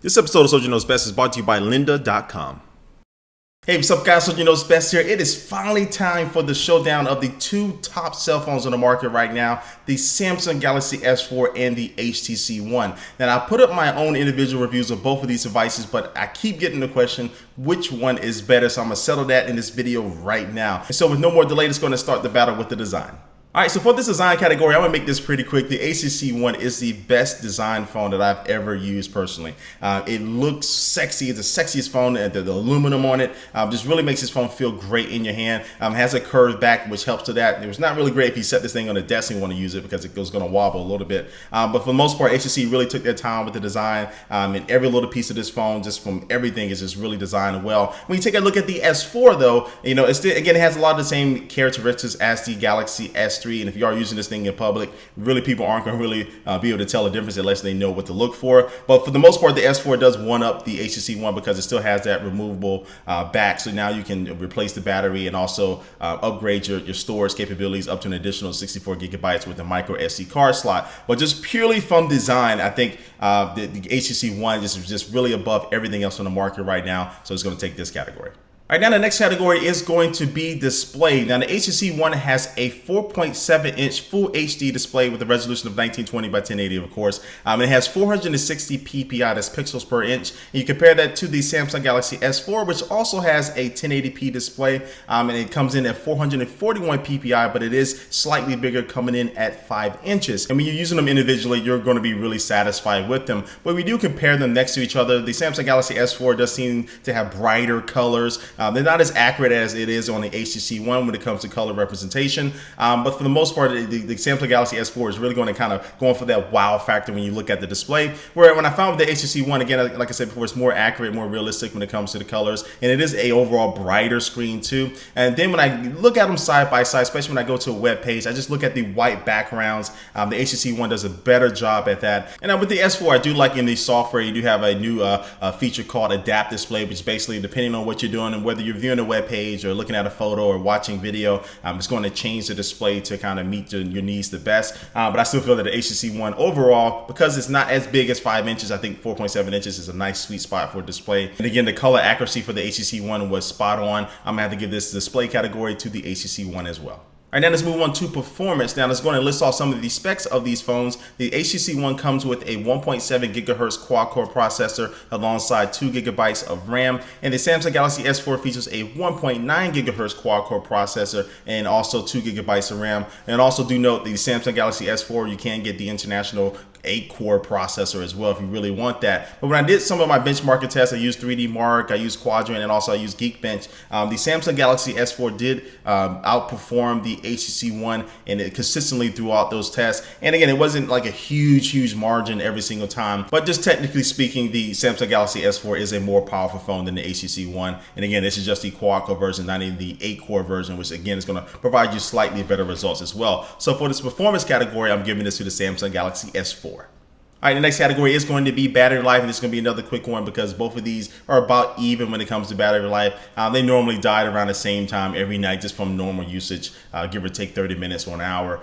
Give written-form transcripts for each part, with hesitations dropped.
This episode of Soldier Knows Best is brought to you by lynda.com. Hey, what's up guys, Soldier Knows Best here. It is finally time for the showdown of the two top cell phones on the market right now, the Samsung Galaxy S4 and the HTC One. Now, I put up my own individual reviews of both of these devices, but I keep getting the question, which one is better? So I'm gonna settle that in this video right now. And so with no more delay, it's gonna start the battle with the design. All right, so for this design category, I'm gonna make this pretty quick. The HTC One is the best design phone that I've ever used personally. It looks sexy. It's the sexiest phone. The aluminum on it just really makes this phone feel great in your hand. Has a curved back, which helps to that. It was not really great if you set this thing on a desk and you want to use it because it was gonna wobble a little bit. But for the most part, HTC really took their time with the design, and every little piece of this phone, just from everything, is just really designed well. When you take a look at the S4 though, you know, it has a lot of the same characteristics as the Galaxy S3. And if you are using this thing in public, really people aren't going to really be able to tell the difference unless they know what to look for. But for the most part, the S4 does one up the HTC One because it still has that removable back. So now you can replace the battery and also upgrade your storage capabilities up to an additional 64 gigabytes with a micro SD card slot. But just purely from design, I think the HTC One is just really above everything else on the market right now. So it's going to take this category. All right, now the next category is going to be display. Now the HTC One has a 4.7-inch full HD display with a resolution of 1920 by 1080, of course. It has 460 ppi, that's pixels per inch. And you compare that to the Samsung Galaxy S4, which also has a 1080p display, and it comes in at 441 ppi, but it is slightly bigger, coming in at 5 inches. And when you're using them individually, you're going to be really satisfied with them. But we do compare them next to each other. The Samsung Galaxy S4 does seem to have brighter colors. They're not as accurate as it is on the HTC One when it comes to color representation, but for the most part, the Samsung Galaxy S4 is really going to kind of going for that wow factor when you look at the display. Where when I found with the HTC One, again, like I said before, it's more accurate, more realistic when it comes to the colors, and it is a overall brighter screen too. And then when I look at them side by side, especially when I go to a web page, I just look at the white backgrounds. The HTC One does a better job at that. And with the S4, I do like in the software, you do have a new feature called Adapt Display, which basically, depending on what you're doing and whether you're viewing a web page or looking at a photo or watching video, it's going to change the display to kind of meet your needs the best. But I still feel that the HTC One overall, because it's not as big as 5 inches, I think 4.7 inches is a nice sweet spot for display. And again, the color accuracy for the HTC One was spot on. I'm gonna have to give this display category to the HTC One as well. All right, now let's move on to performance. Now let's go and list off some of the specs of these phones. The HTC One comes with a 1.7 gigahertz quad-core processor alongside 2 gigabytes of RAM, and the Samsung Galaxy S4 features a 1.9 gigahertz quad-core processor and also 2 gigabytes of RAM. And also do note the Samsung Galaxy S4, you can get the international 8-core processor as well if you really want that. But when I did some of my benchmarking tests, I used 3D Mark, I used Quadrant, and also I used Geekbench. The Samsung Galaxy S4 did outperform the HTC One and it consistently throughout those tests. And again, it wasn't like a huge margin every single time, but just technically speaking, the Samsung Galaxy S4 is a more powerful phone than the HTC One. And again, this is just the quad-core version, not even the 8-core version, which again is going to provide you slightly better results as well. So for this performance category, I'm giving this to the Samsung Galaxy S4. All right, the next category is going to be battery life, and it's going to be another quick one because both of these are about even when it comes to battery life. They normally died around the same time every night just from normal usage, give or take 30 minutes or an hour.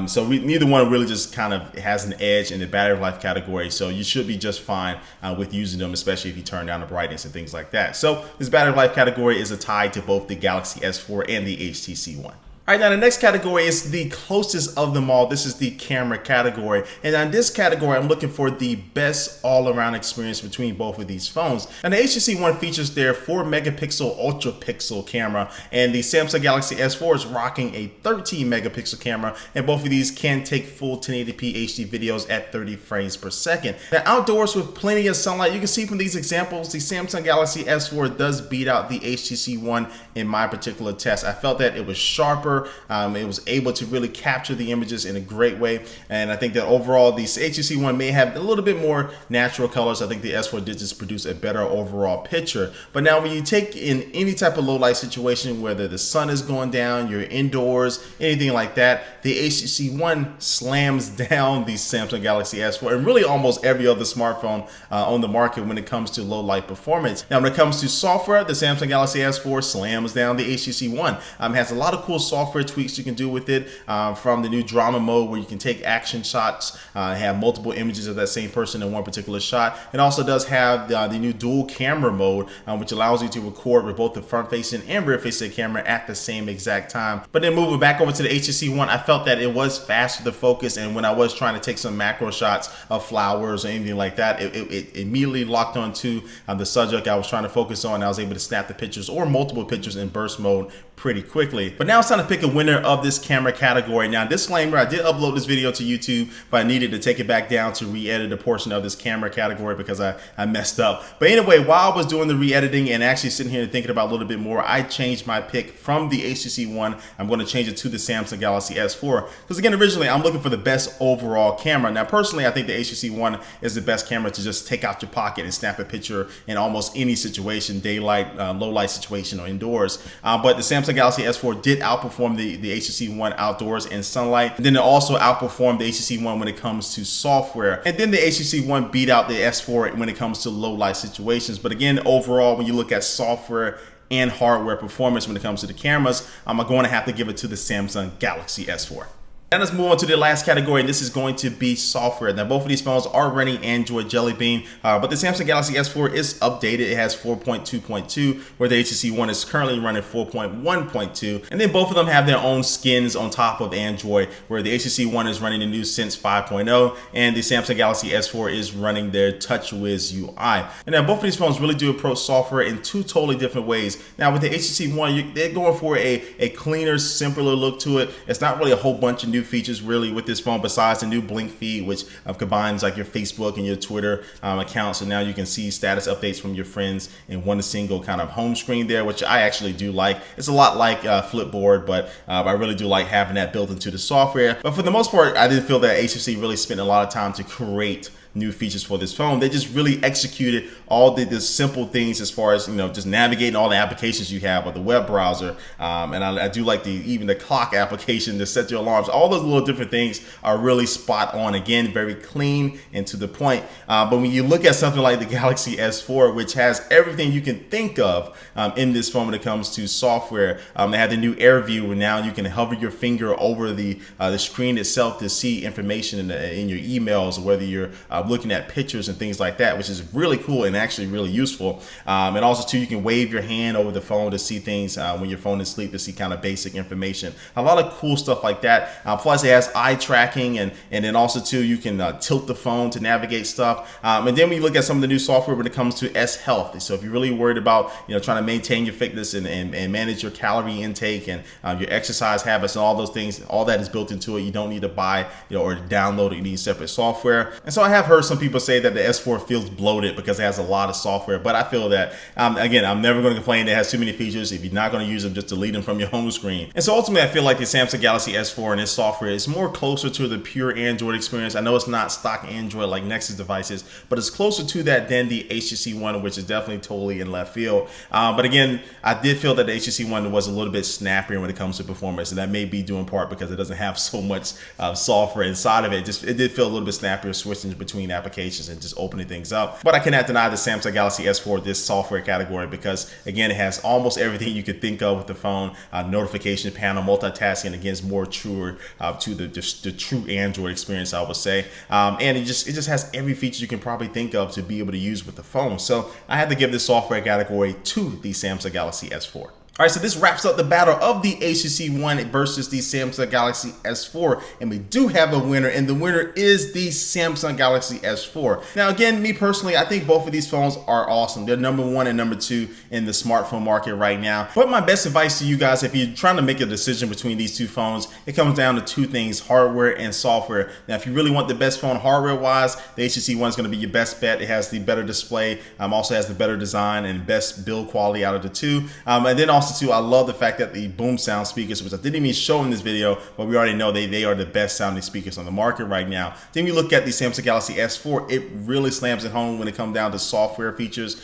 So neither one really just kind of has an edge in the battery life category, so you should be just fine with using them, especially if you turn down the brightness and things like that. So this battery life category is a tie to both the Galaxy S4 and the HTC One. All right, now the next category is the closest of them all. This is the camera category. And in this category, I'm looking for the best all-around experience between both of these phones. And the HTC One features their 4 megapixel ultra pixel camera, and the Samsung Galaxy S4 is rocking a 13 megapixel camera, and both of these can take full 1080p HD videos at 30 frames per second. Now outdoors with plenty of sunlight, you can see from these examples, the Samsung Galaxy S4 does beat out the HTC One in my particular test. I felt that it was sharper. It was able to really capture the images in a great way, and I think that overall the HTC One may have a little bit more natural colors. I think the S4 did just produce a better overall picture. But now when you take in any type of low light situation, whether the sun is going down, you're indoors, anything like that, the HTC One slams down the Samsung Galaxy S4 and really almost every other smartphone on the market when it comes to low light performance. Now when it comes to software, the Samsung Galaxy S4 slams down the HTC One. Has a lot of cool software software tweaks you can do with it, from the new drama mode where you can take action shots, have multiple images of that same person in one particular shot. It also does have the new dual camera mode, which allows you to record with both the front facing and rear facing camera at the same exact time. But then moving back over to the HTC One, I felt that it was faster to focus, and when I was trying to take some macro shots of flowers or anything like that, it immediately locked onto the subject I was trying to focus on. I was able to snap the pictures or multiple pictures in burst mode pretty quickly. But now it's time to pick a winner of this camera category. Now, disclaimer, I did upload this video to YouTube, but I needed to take it back down to re-edit a portion of this camera category because I messed up. But anyway, while I was doing the re-editing and actually sitting here and thinking about a little bit more, I changed my pick from the HTC One. I'm going to change it to the Samsung Galaxy S4 because, again, originally I'm looking for the best overall camera. Now, personally, I think the HTC One is the best camera to just take out your pocket and snap a picture in almost any situation, daylight, low light situation, or indoors. But the Samsung Galaxy S4 did outperform the HTC One outdoors in sunlight. And then it also outperformed the HTC One when it comes to software. And then the HTC One beat out the S4 when it comes to low light situations. But again, overall, when you look at software and hardware performance when it comes to the cameras, I'm going to have to give it to the Samsung Galaxy S4. Now let's move on to the last category, and this is going to be software. Now both of these phones are running Android Jelly Bean, but the Samsung Galaxy S4 is updated. It has 4.2.2, where the HTC One is currently running 4.1.2. And then both of them have their own skins on top of Android, where the HTC One is running the new Sense 5.0, and the Samsung Galaxy S4 is running their TouchWiz UI. And now both of these phones really do approach software in two totally different ways. Now with the HTC One, they're going for a cleaner, simpler look to it. It's not really a whole bunch of new features really with this phone besides the new blink feed, which combines like your Facebook and your Twitter accounts, and now you can see status updates from your friends in one single kind of home screen there, which I actually do like. It's a lot like Flipboard, but I really do like having that built into the software. But for the most part, I didn't feel that HTC really spent a lot of time to create new features for this phone. They just really executed all the simple things as far as, just navigating all the applications you have with the web browser. And I do like even the clock application to set your alarms. All those little different things are really spot on. Again, very clean and to the point. But when you look at something like the Galaxy S4, which has everything you can think of in this phone when it comes to software, they have the new Air View, where now you can hover your finger over the screen itself to see information in your emails, or whether you're looking at pictures and things like that, which is really cool and actually really useful. And also too, you can wave your hand over the phone to see things when your phone is asleep, to see kind of basic information. A lot of cool stuff like that. Plus it has eye tracking, and then also too, you can tilt the phone to navigate stuff. And then when you look at some of the new software when it comes to S Health, so if you're really worried about trying to maintain your fitness and manage your calorie intake and your exercise habits and all those things, all that is built into it. You don't need to buy or download any separate software. And so I have heard some people say that the S4 feels bloated because it has a lot of software, but I feel that, again, I'm never going to complain that it has too many features. If you're not going to use them, just delete them from your home screen. And so ultimately, I feel like the Samsung Galaxy S4 and its software is more closer to the pure Android experience. I know it's not stock Android like Nexus devices, but it's closer to that than the HTC One, which is definitely totally in left field. But again, I did feel that the HTC One was a little bit snappier when it comes to performance, and that may be due in part because it doesn't have so much software inside of it. It did feel a little bit snappier switching between applications and just opening things up. But I cannot deny the Samsung Galaxy S4 this software category because, again, it has almost everything you could think of with the phone. Notification panel, multitasking, again, is more truer to the true Android experience, I would say. And it just has every feature you can probably think of to be able to use with the phone. So I had to give this software category to the Samsung Galaxy S4. All right, so this wraps up the battle of the HTC One versus the Samsung Galaxy S4, and we do have a winner, and the winner is the Samsung Galaxy S4. Now, again, me personally, I think both of these phones are awesome. They're number one and number two in the smartphone market right now. But my best advice to you guys, if you're trying to make a decision between these two phones, it comes down to two things: hardware and software. Now, if you really want the best phone hardware-wise, the HTC One is going to be your best bet. It has the better display, also has the better design and best build quality out of the two. And then also too, I love the fact that the boom sound speakers, which I didn't even show in this video, but we already know they are the best sounding speakers on the market right now. Then you look at the Samsung Galaxy S4, it really slams it home when it comes down to software features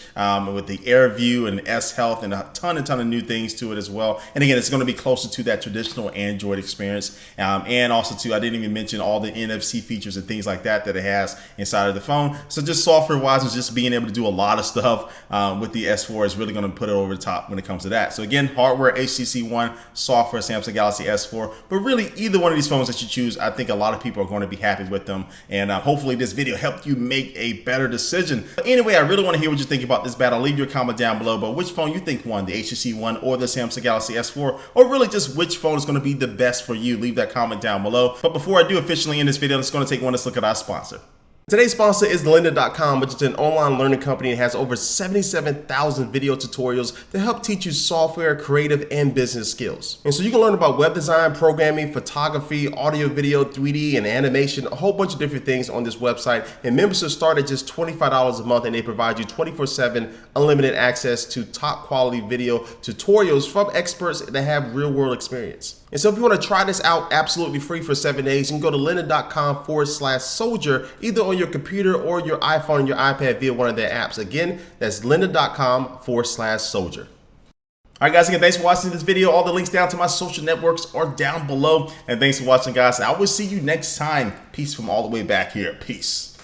with the Air View and S Health and a ton of new things to it as well. And again, it's going to be closer to that traditional Android experience. And also too, I didn't even mention all the NFC features and things like that it has inside of the phone. So just software wise, and just being able to do a lot of stuff with the S4 is really going to put it over the top when it comes to that. So Again, hardware HTC One, software Samsung Galaxy S4. But really, either one of these phones that you choose, I think a lot of people are going to be happy with them. And hopefully this video helped you make a better decision. But anyway, I really want to hear what you think about this battle. Leave your comment down below. But which phone you think won, the HTC One or the Samsung Galaxy S4? Or really just which phone is going to be the best for you? Leave that comment down below. But before I do officially end this video, I'm just going to take one look at our sponsor. Today's sponsor is lynda.com, which is an online learning company and has over 77,000 video tutorials to help teach you software, creative, and business skills. And so you can learn about web design, programming, photography, audio, video, 3D, and animation, a whole bunch of different things on this website. And memberships start at just $25 a month, and they provide you 24/7 unlimited access to top quality video tutorials from experts that have real world experience. And so if you want to try this out absolutely free for 7 days, you can go to lynda.com/soldier, either on your computer or your iPhone and your iPad via one of their apps. Again, that's lynda.com/soldier. All right, guys, again, thanks for watching this video. All the links down to my social networks are down below. And thanks for watching, guys. I will see you next time. Peace from all the way back here. Peace.